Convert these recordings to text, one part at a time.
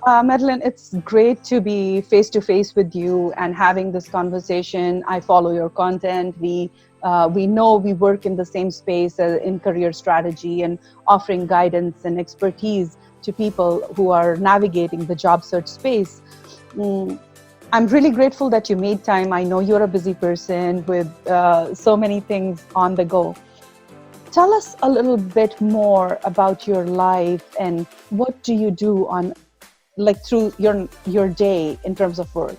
Madeline, it's great to be face to face with you and having this conversation. I follow your content. We know we work in the same space in career strategy and offering guidance and expertise to people who are navigating the job search space. Mm, I'm really grateful that you made time. I know you're a busy person with so many things on the go. Tell us a little bit more about your life and what do you do on like through your day in terms of work?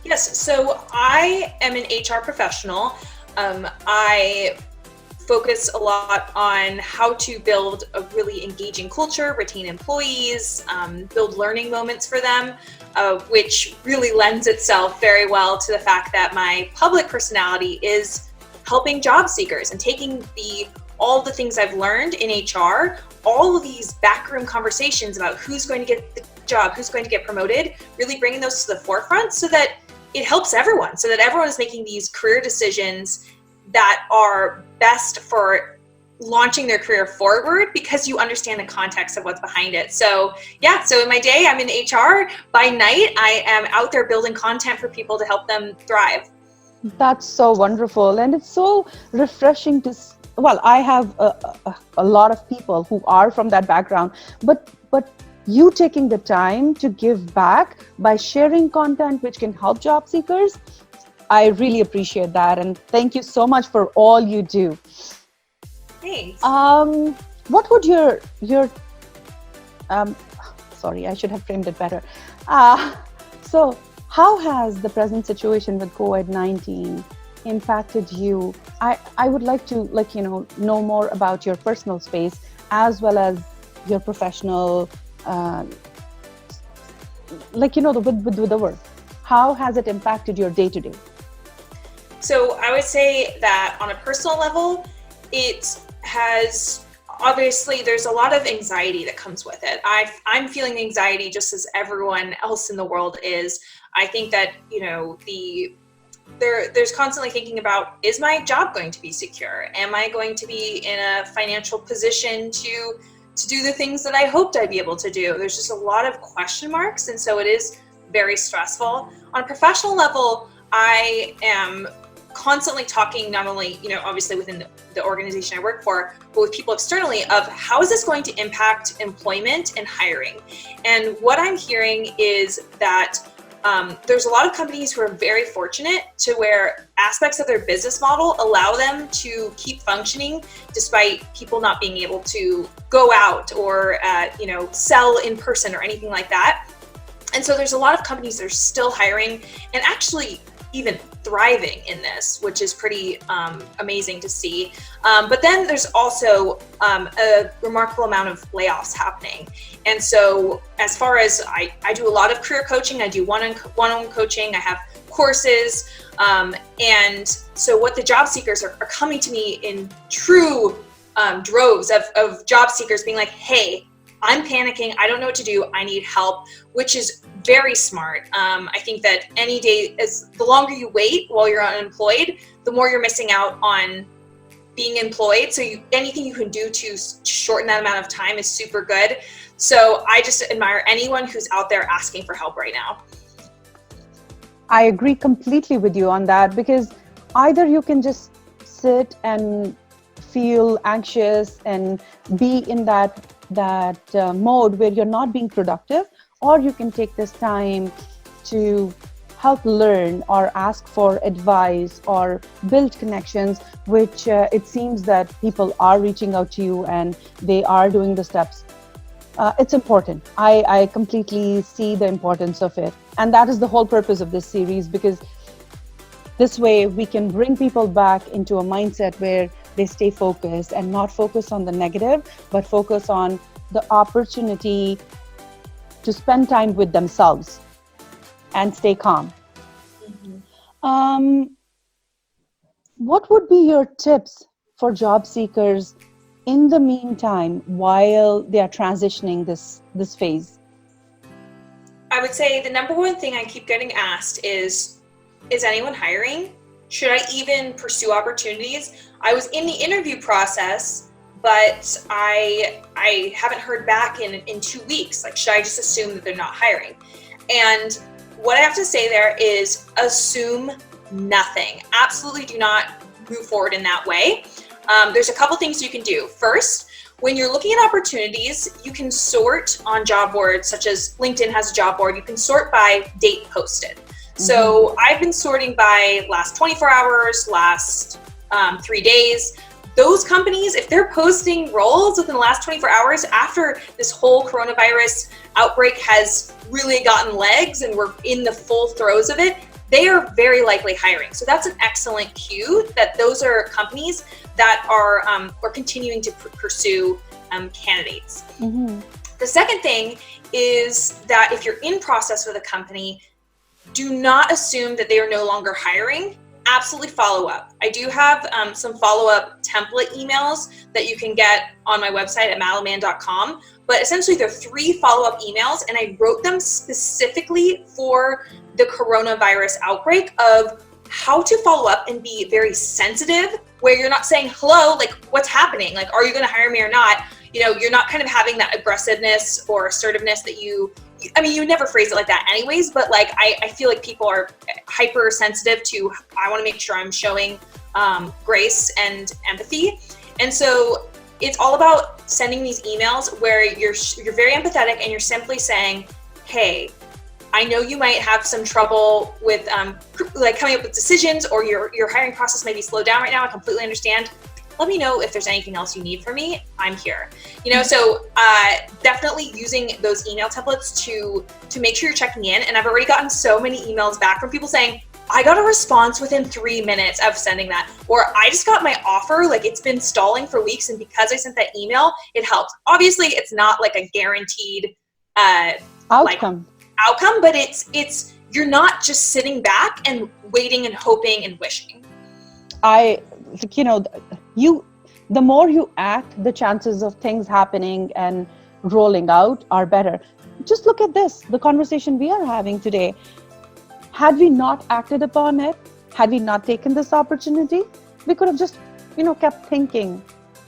Yes, so I am an HR professional. I focus a lot on how to build a really engaging culture, retain employees, build learning moments for them, which really lends itself very well to the fact that my public personality is helping job seekers and taking all the things I've learned in HR, all of these backroom conversations about who's going to get the job, who's going to get promoted, really bringing those to the forefront so that it helps everyone, so that everyone is making these career decisions that are best for launching their career forward because you understand the context of what's behind it. So yeah, so in my day, I'm in HR. By night, I am out there building content for people to help them thrive. That's so wonderful. And it's so refreshing to, well, I have a lot of people who are from that background, but you taking the time to give back by sharing content which can help job seekers, I really appreciate that. And thank you so much for all you do. Thanks. What would your sorry, I should have framed it better. So how has the present situation with COVID-19 impacted you? I would like to know more about your personal space as well as your professional with the work. How has it impacted your day-to-day? So I would say that on a personal level, it has, obviously there's a lot of anxiety that comes with it. I'm feeling anxiety just as everyone else in the world is. I think that, there's constantly thinking about, is my job going to be secure? Am I going to be in a financial position to do the things that I hoped I'd be able to do? There's just a lot of question marks. And so it is very stressful. On a professional level, I am constantly talking, not only, obviously within the organization I work for, but with people externally of how is this going to impact employment and hiring? And what I'm hearing is that there's a lot of companies who are very fortunate to where aspects of their business model allow them to keep functioning despite people not being able to go out or, sell in person or anything like that. And so there's a lot of companies that are still hiring and actually even thriving in this, which is pretty amazing to see. But then there's also a remarkable amount of layoffs happening. And so as far as I do a lot of career coaching, I do one-on-one coaching, I have courses. And so what the job seekers are coming to me in true droves of job seekers being like, hey, I'm panicking, I don't know what to do, I need help, which is very smart. I think that any day, the longer you wait while you're unemployed, the more you're missing out on being employed. So anything you can do to shorten that amount of time is super good. So I just admire anyone who's out there asking for help right now. I agree completely with you on that, because either you can just sit and feel anxious and be in that mode where you're not being productive, or you can take this time to help learn or ask for advice or build connections, which it seems that people are reaching out to you and they are doing the steps. It's important. I completely see the importance of it. And that is the whole purpose of this series, because this way we can bring people back into a mindset where they stay focused and not focus on the negative, but focus on the opportunity to spend time with themselves and stay calm. Mm-hmm. What would be your tips for job seekers in the meantime while they are transitioning this phase? I would say the number one thing I keep getting asked is anyone hiring? Should I even pursue opportunities? I was in the interview process, but I haven't heard back in 2 weeks. Like, should I just assume that they're not hiring? And what I have to say there is assume nothing. Absolutely do not move forward in that way. There's a couple things you can do. First, when you're looking at opportunities, you can sort on job boards, such as LinkedIn has a job board. You can sort by date posted. So I've been sorting by last 24 hours, last 3 days. Those companies, if they're posting roles within the last 24 hours after this whole coronavirus outbreak has really gotten legs and we're in the full throes of it, they are very likely hiring. So that's an excellent cue that those are companies that are continuing to pursue candidates. The second thing is that if you're in process with a company, do not assume that they are no longer hiring. Absolutely follow up. I do have some follow-up template emails that you can get on my website at madelinemann.com. But essentially, there are 3 follow-up emails, and I wrote them specifically for the coronavirus outbreak of how to follow up and be very sensitive, where you're not saying, hello, like, what's happening? Like, are you going to hire me or not? You know, you're not kind of having that aggressiveness or assertiveness that you would never phrase it like that anyways, but like, I feel like people are hypersensitive to, I want to make sure I'm showing grace and empathy. And so it's all about sending these emails where you're very empathetic and you're simply saying, hey, I know you might have some trouble with like coming up with decisions, or your hiring process may be slowed down right now. I completely understand. Let me know if there's anything else you need from me. I'm here. You know, so definitely using those email templates to make sure you're checking in. And I've already gotten so many emails back from people saying, I got a response within 3 minutes of sending that, or I just got my offer, like it's been stalling for weeks, and because I sent that email, it helped. Obviously, it's not like a guaranteed outcome, but it's you're not just sitting back and waiting and hoping and wishing. The more you act, the chances of things happening and rolling out are better. Just look at this, the conversation we are having today. Had we not acted upon it, had we not taken this opportunity, we could have just, kept thinking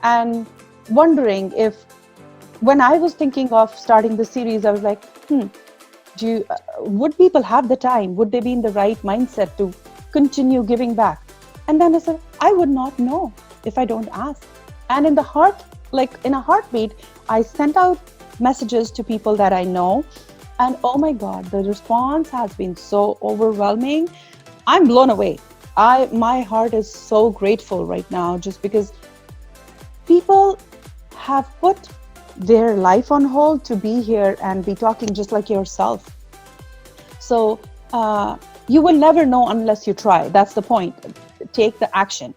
and wondering if, when I was thinking of starting the series, I was like, would people have the time? Would they be in the right mindset to continue giving back? And then I said, I would not know if I don't ask. And in a heartbeat, I sent out messages to people that I know. And oh my God, the response has been so overwhelming. I'm blown away. My heart is so grateful right now, just because people have put their life on hold to be here and be talking just like yourself. So you will never know unless you try. That's the point. Take the action.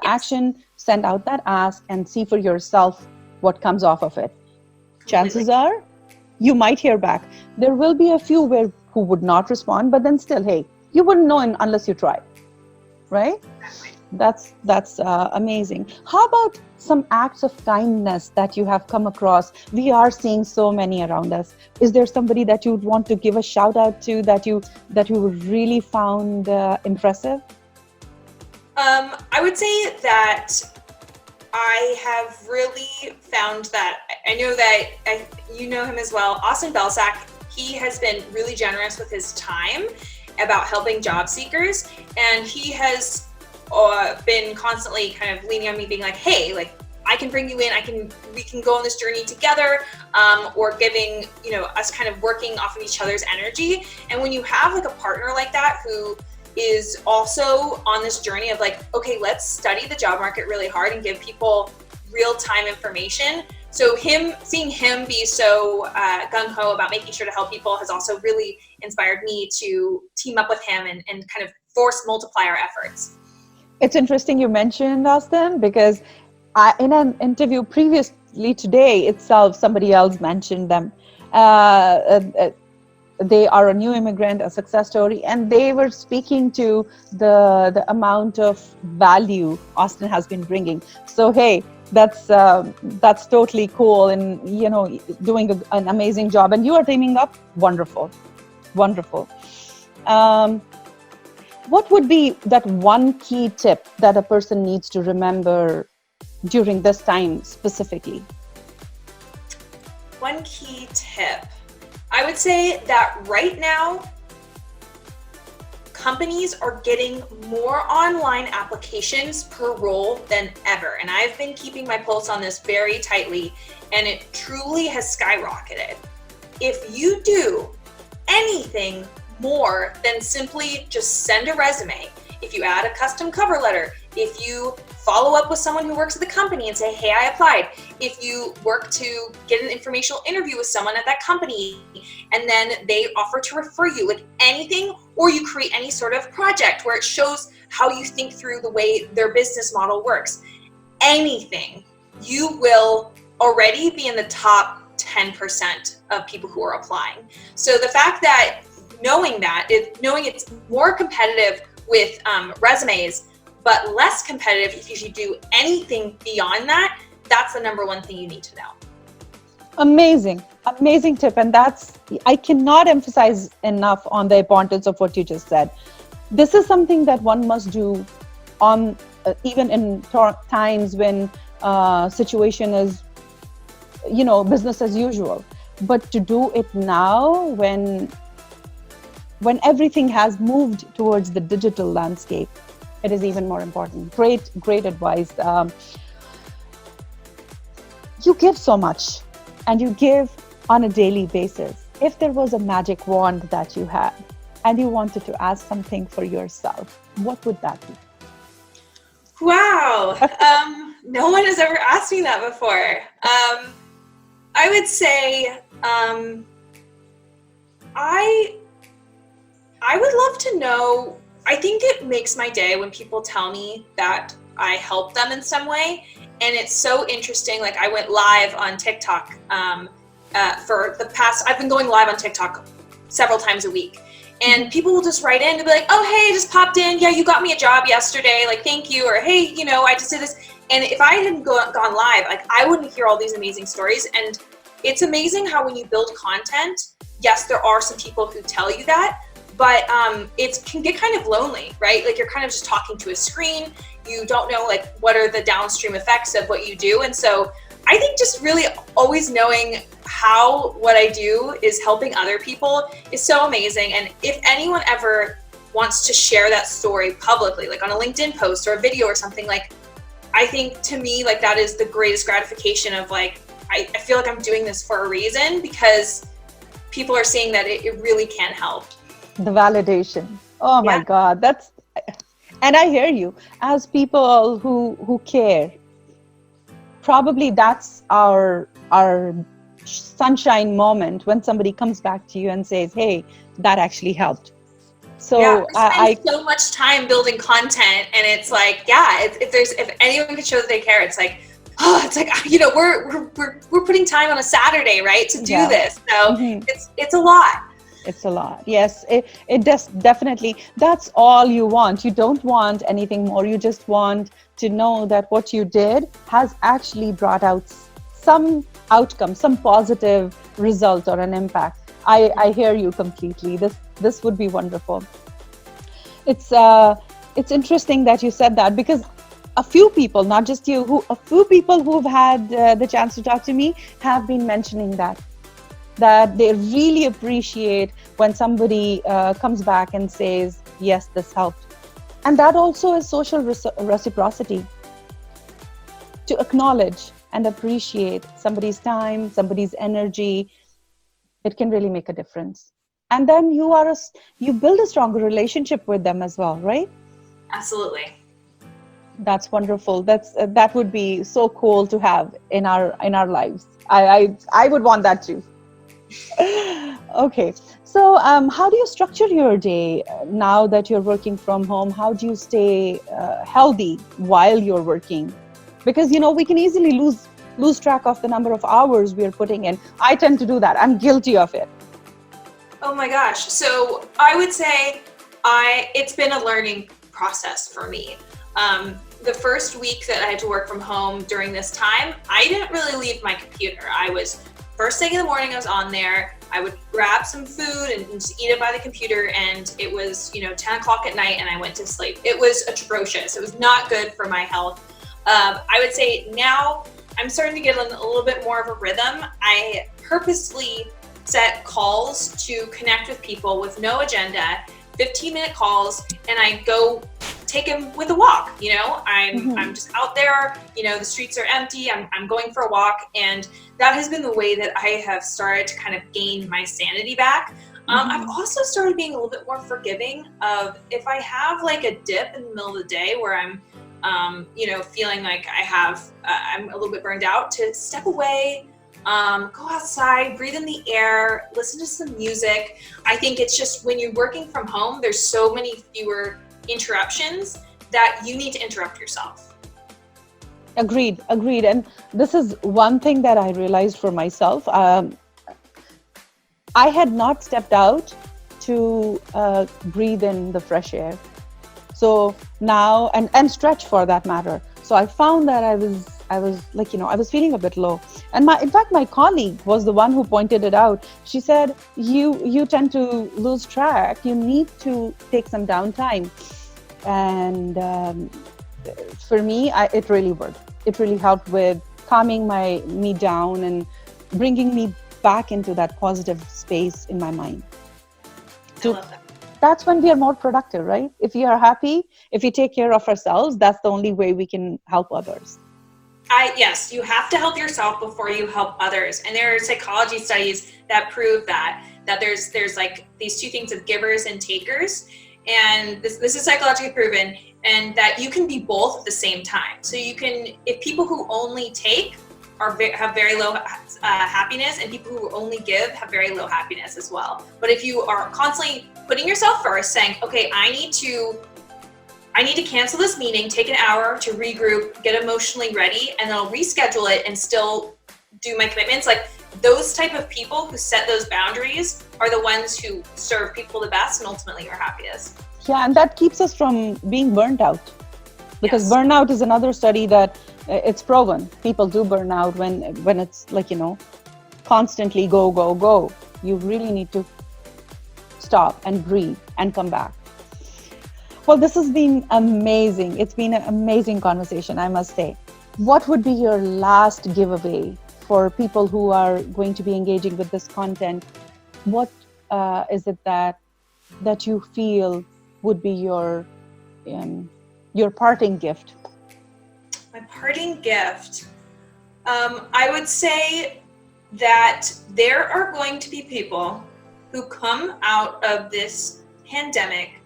Action, send out that ask, and see for yourself what comes off of it. Chances are you might hear back. There will be a few who would not respond, but then still, hey, you wouldn't know unless you try, right? That's amazing. How about some acts of kindness that you have come across? We are seeing so many around us. Is there somebody that you would want to give a shout out to that you really found impressive? I would say that I have really found that, I know that you know him as well, Austin Belsack. He has been really generous with his time about helping job seekers, and he has been constantly kind of leaning on me, being like, hey, like, I can bring you in, we can go on this journey together, or giving, us kind of working off of each other's energy. And when you have like a partner like that who is also on this journey of like, okay, let's study the job market really hard and give people real-time information. So seeing him be so gung-ho about making sure to help people has also really inspired me to team up with him and kind of force multiply our efforts. It's interesting you mentioned Austin, because in an interview previously today itself, somebody else mentioned them. They are a new immigrant, a success story, and they were speaking to the amount of value Austin has been bringing. So hey, that's totally cool, and doing an amazing job, and you are teaming up. Wonderful. What would be that one key tip that a person needs to remember during this time specifically? One key tip. I would say that right now, companies are getting more online applications per role than ever. And I've been keeping my pulse on this very tightly, and it truly has skyrocketed. If you do anything more than simply just send a resume, if you add a custom cover letter, if you follow up with someone who works at the company and say, hey, I applied, if you work to get an informational interview with someone at that company and then they offer to refer you, like anything, or you create any sort of project where it shows how you think through the way their business model works, anything, you will already be in the top 10% of people who are applying. So the fact that knowing it's more competitive with resumes, but less competitive if you should do anything beyond that, that's the number one thing you need to know. Amazing tip. And I cannot emphasize enough on the importance of what you just said. This is something that one must do on even in times when situation is, business as usual. But to do it now when everything has moved towards the digital landscape, it is even more important. Great advice. You give so much, and you give on a daily basis. If there was a magic wand that you had, and you wanted to ask something for yourself, what would that be? Wow. No one has ever asked me that before. I would say I would love to know. I think it makes my day when people tell me that I helped them in some way. And it's so interesting. Like, I went live on TikTok for the past, I've been going live on TikTok several times a week. And people will just write in and be like, oh, hey, just popped in. Yeah, you got me a job yesterday. Like, thank you. Or, hey, I just did this. And if I hadn't gone live, like, I wouldn't hear all these amazing stories. And it's amazing how when you build content, yes, there are some people who tell you that, but it can get kind of lonely, right? Like, you're kind of just talking to a screen. You don't know, like, what are the downstream effects of what you do. And so I think just really always knowing how what I do is helping other people is so amazing. And if anyone ever wants to share that story publicly, like on a LinkedIn post or a video or something, like, I think to me, like, that is the greatest gratification of, like, I feel like I'm doing this for a reason, because people are seeing that it really can help. The validation. Oh my God. And I hear you. As people who care, probably that's our sunshine moment when somebody comes back to you and says, hey, that actually helped. So I spend so much time building content, and it's like, if anyone can show that they care, it's like, we're putting time on a Saturday, right, to do this. So it's a lot. It's a lot. Yes, it does. Definitely. That's all you want. You don't want anything more. You just want to know that what you did has actually brought out some outcome, some positive result or an impact. I hear you completely. This would be wonderful. It's interesting that you said that, because a few people, not just you, a few people who've had the chance to talk to me have been mentioning that they really appreciate when somebody comes back and says, yes, this helped. And that also is social reciprocity, to acknowledge and appreciate somebody's time, somebody's energy. It can really make a difference. And then you build a stronger relationship with them as well, right? Absolutely. That's wonderful. That would be so cool to have in our lives. I would want that too. Okay. So how do you structure your day now that you're working from home? How do you stay healthy while you're working? Because, we can easily lose track of the number of hours we are putting in. I tend to do that. I'm guilty of it. Oh my gosh. So I would say it's been a learning process for me. The first week that I had to work from home during this time, I didn't really leave my computer. I was first thing in the morning, I was on there. I would grab some food and just eat it by the computer. And it was, 10 o'clock at night, and I went to sleep. It was atrocious. It was not good for my health. I would say now I'm starting to get a little bit more of a rhythm. I purposely set calls to connect with people with no agenda, 15-minute calls, and I go take them with a walk. You know, I'm just out there, you know, the streets are empty, I'm going for a walk, and that has been the way that I have started to kind of gain my sanity back. I've also started being a little bit more forgiving of if I have like a dip in the middle of the day where I'm you know, feeling like I'm a little bit burned out, to step away, go outside, breathe in the air, listen to some music. I think it's just when you're working from home, there's so many fewer interruptions that you need to interrupt yourself. Agreed. And this is one thing that I realized for myself. I had not stepped out to breathe in the fresh air. So now, and stretch for that matter. So I found that I was like, you know, I was feeling a bit low. And in fact, my colleague was the one who pointed it out. She said, you tend to lose track. You need to take some downtime. And for me, it really worked. It really helped with calming me down and bringing me back into that positive space in my mind. I love that. That's when we are more productive, right? If we are happy, if we take care of ourselves, that's the only way we can help others. Yes, you have to help yourself before you help others. And there are psychology studies that prove that there's like these two things of givers and takers. And this is psychologically proven, and that you can be both at the same time. So you can, if people who only take have very low happiness, and people who only give have very low happiness as well. But if you are constantly putting yourself first, saying, okay, I need to cancel this meeting, take an hour to regroup, get emotionally ready, and then I'll reschedule it and still do my commitments. Like those type of people who set those boundaries are the ones who serve people the best and ultimately are happiest. Yeah, and that keeps us from being burnt out. Because Yes. burnout is another study that it's proven. People do burn out when it's like, you know, constantly go. You really need to stop and breathe and come back. Well, this has been amazing. It's been an amazing conversation, I must say. What would be your last giveaway for people who are going to be engaging with this content? What is it that you feel would be your parting gift? My parting gift, I would say that there are going to be people who come out of this pandemic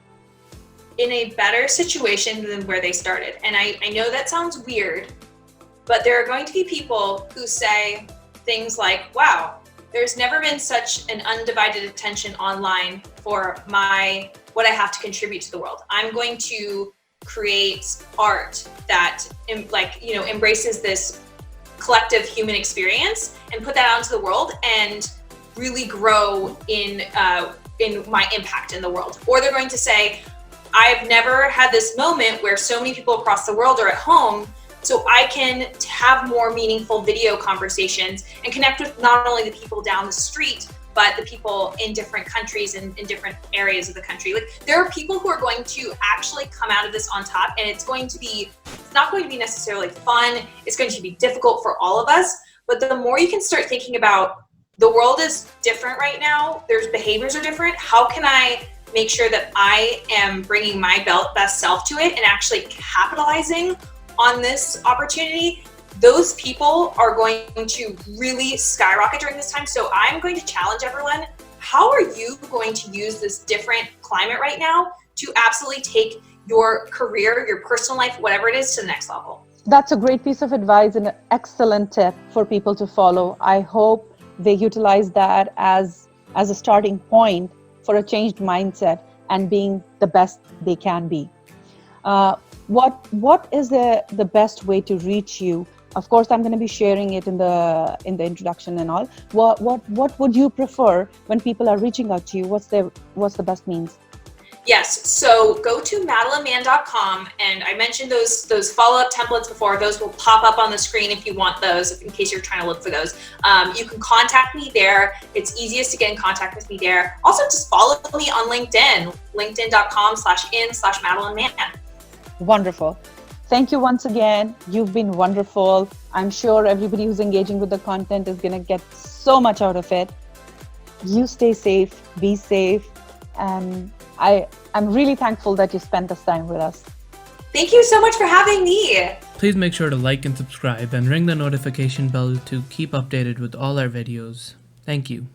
in a better situation than where they started. And I know that sounds weird, but there are going to be people who say things like, wow, there's never been such an undivided attention online for what I have to contribute to the world. I'm going to create art that embraces this collective human experience and put that out into the world and really grow in my impact in the world. Or they're going to say, I've never had this moment where so many people across the world are at home, so I can have more meaningful video conversations and connect with not only the people down the street, but the people in different countries and in different areas of the country. Like there are people who are going to actually come out of this on top, and it's not going to be necessarily fun. It's going to be difficult for all of us. But the more you can start thinking about the world is different right now, there's behaviors are different. How can I make sure that I am bringing my best self to it and actually capitalizing on this opportunity? Those people are going to really skyrocket during this time. So I'm going to challenge everyone. How are you going to use this different climate right now to absolutely take your career, your personal life, whatever it is, to the next level? That's a great piece of advice and an excellent tip for people to follow. I hope they utilize that as a starting point for a changed mindset and being the best they can be. What is the best way to reach you? Of course, I'm going to be sharing it in the introduction and all. What would you prefer when people are reaching out to you? What's the best means? Yes, so go to MadelineMann.com, and I mentioned those follow-up templates before. Those will pop up on the screen if you want those, in case you're trying to look for those. You can contact me there. It's easiest to get in contact with me there. Also, just follow me on LinkedIn, linkedin.com/in/Madeline Mann. Wonderful. Thank you once again. You've been wonderful. I'm sure everybody who's engaging with the content is going to get so much out of it. You stay safe, be safe, and I'm really thankful that you spent this time with us. Thank you so much for having me. Please make sure to like and subscribe and ring the notification bell to keep updated with all our videos. Thank you.